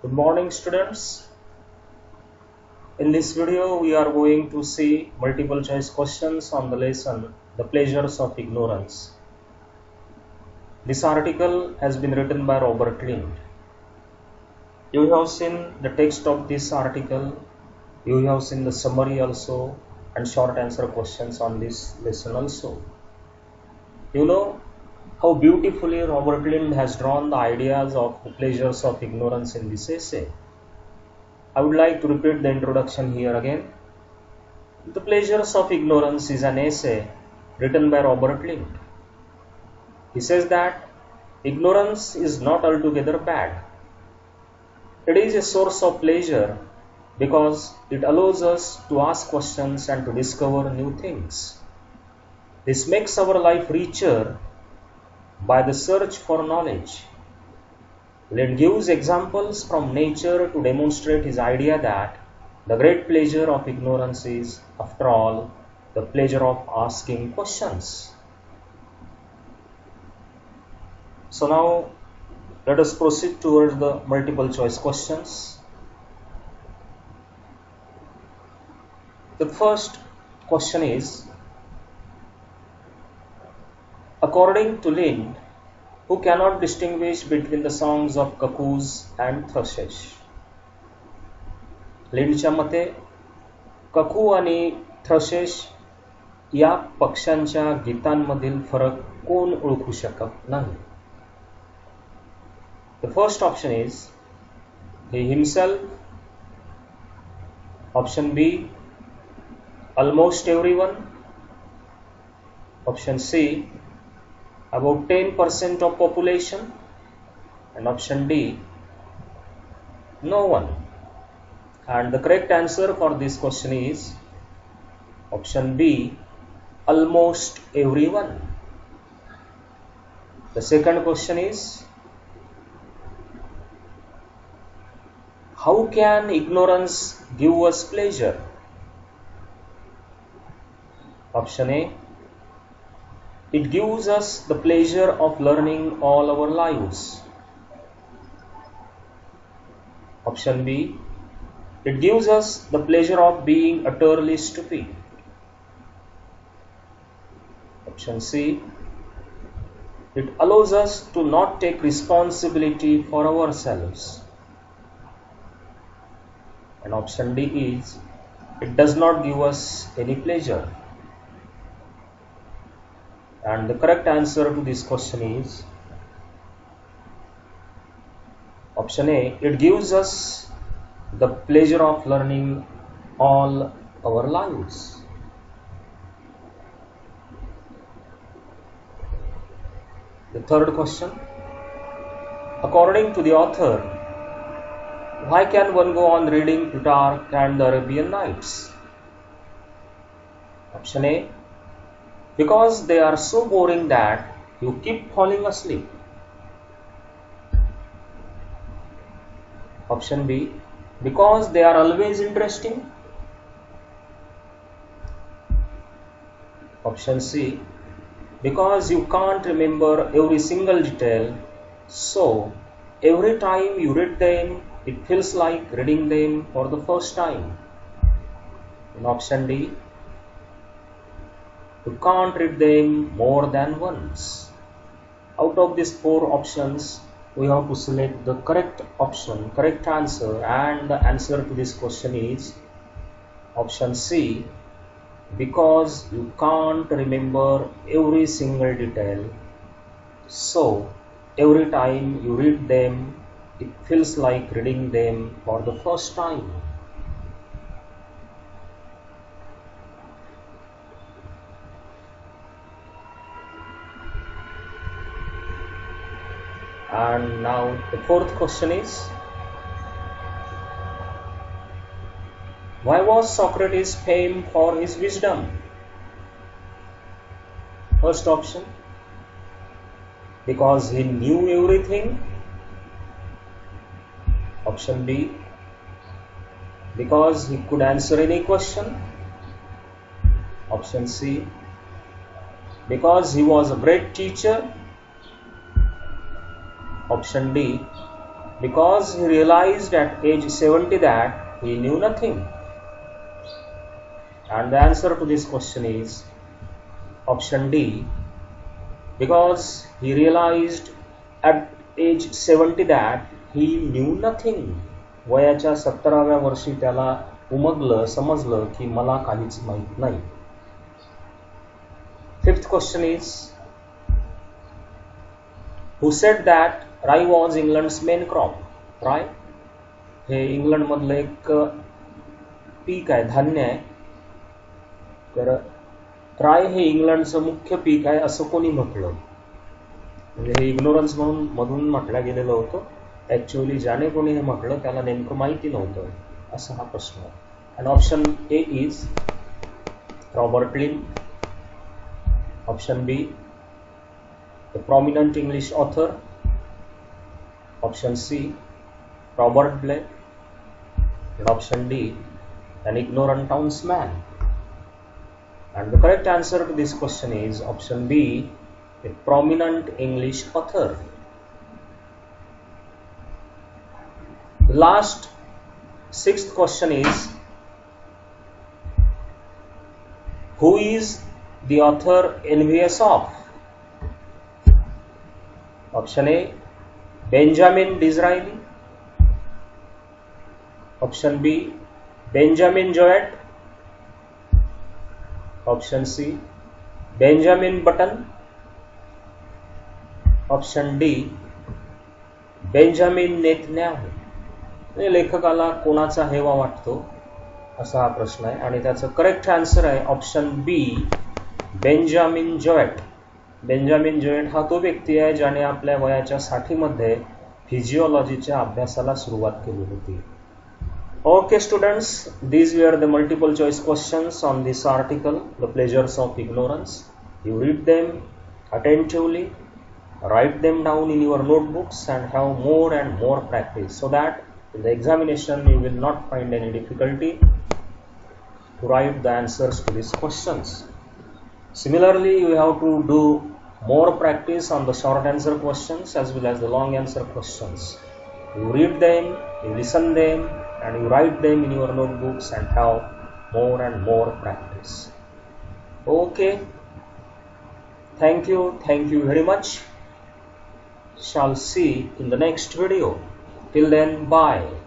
Good morning, students. In this video, we are going to see multiple choice questions on the lesson The Pleasures of Ignorance. This article has been written by Robert Lind. You have seen the text of this article, you have seen the summary also, and short answer questions on this lesson also. You know how beautifully Robert Lind has drawn the ideas of the pleasures of ignorance in this essay. I would like to repeat the introduction here again. The Pleasures of Ignorance is an essay written by Robert Lind. He says that ignorance is not altogether bad. It is a source of pleasure because it allows us to ask questions and to discover new things. This makes our life richer by the search for knowledge. Lind gives examples from nature to demonstrate his idea that the great pleasure of ignorance is, after all, the pleasure of asking questions. So now let us proceed towards the multiple choice questions. The first question is, according to Lind, who cannot distinguish between the songs of cuckoos and thrushes? लिंडच्या मते ककू आणि थ्रशेस या पक्ष्यांच्या गीतांमधील फरक कोण ओळखू शकत नाही? The first option is he himself, option B almost everyone, option C about 10% of population, and option D no one. And the correct answer for this question is option B almost everyone. The second question is, how can ignorance give us pleasure? Option A, it gives us the pleasure of learning all our lives. Option B, it gives us the pleasure of being utterly stupid. Option C, it allows us to not take responsibility for ourselves. And option D is, it does not give us any pleasure. And the correct answer to this question is option A, it gives us the pleasure of learning all our lives. The third question, according to the author, why can one go on reading Plutarch and the Arabian Nights? Option A, because they are so boring that you keep falling asleep. Option B, because they are always interesting. Option C, because you can't remember every single detail, so every time you read them, it feels like reading them for the first time. And option D, you can't read them more than once. Out of these four options, we have to select the correct option, correct answer, and the answer to this question is option C, because you can't remember every single detail, so every time you read them, it feels like reading them for the first time. And now the fourth question is, why was Socrates famed for his wisdom? First option, because he knew everything. Option B, because he could answer any question. Option C, because he was a great teacher. Option D, because he realized at age 70 that he knew nothing. And the answer to this question is option D, because he realized at age 70 that he knew nothing. वयाच्या 70व्या वर्षी त्याला समजलं की मला काहीच माहित नाही. Fifth question is, who said that rye was England's main crop? Rye hey England मधलं एक पीक आहे, धान्य आहे. तर राय हे इंग्लंडचं मुख्य पीक आहे असं कोणी म्हटलं? म्हणजे हे इग्नोरन्स म्हणून मधून म्हटलं गेलेलं होतं. ऍक्च्युअली ज्याने कोणी हे म्हटलं त्याला नेमकं माहिती नव्हतं, असा हा प्रश्न आहे. And option A is Robert Lynd. Option B the prominent English author. Option C Robert Blake. and option D, an ignorant townsman. And the correct answer to this question is option B, a prominent English author. The last sixth question is, who is the author envious of? Option A, Benjamin Disraeli. Option B, Benjamin Jowett. Option C, Benjamin Button. Option D, Benjamin Netanyahu. लेखकाला कोणाचा हेवा वाटतो असा हा प्रश्न आहे आणि त्याचं करेक्ट आन्सर आहे ऑप्शन बी, बेंजामिन जोएट. बेंजामिन जोएट हा तो व्यक्ती आहे ज्याने आपल्या वयाच्या 60 मध्ये फिजिओलॉजीच्या अभ्यासाला सुरुवात केली होती. Okay students, these were the multiple choice questions on this article, The Pleasures of Ignorance. You read them attentively, write them down in your notebooks and have more and more practice so that in the examination you will not find any difficulty to write the answers to these questions. Similarly, you have to do more practice on the short answer questions as well as the long answer questions. You read them, you listen them, and you write them in your notebooks and have more and more practice. Okay, thank you very much. Shall see in the next video. Till then, bye.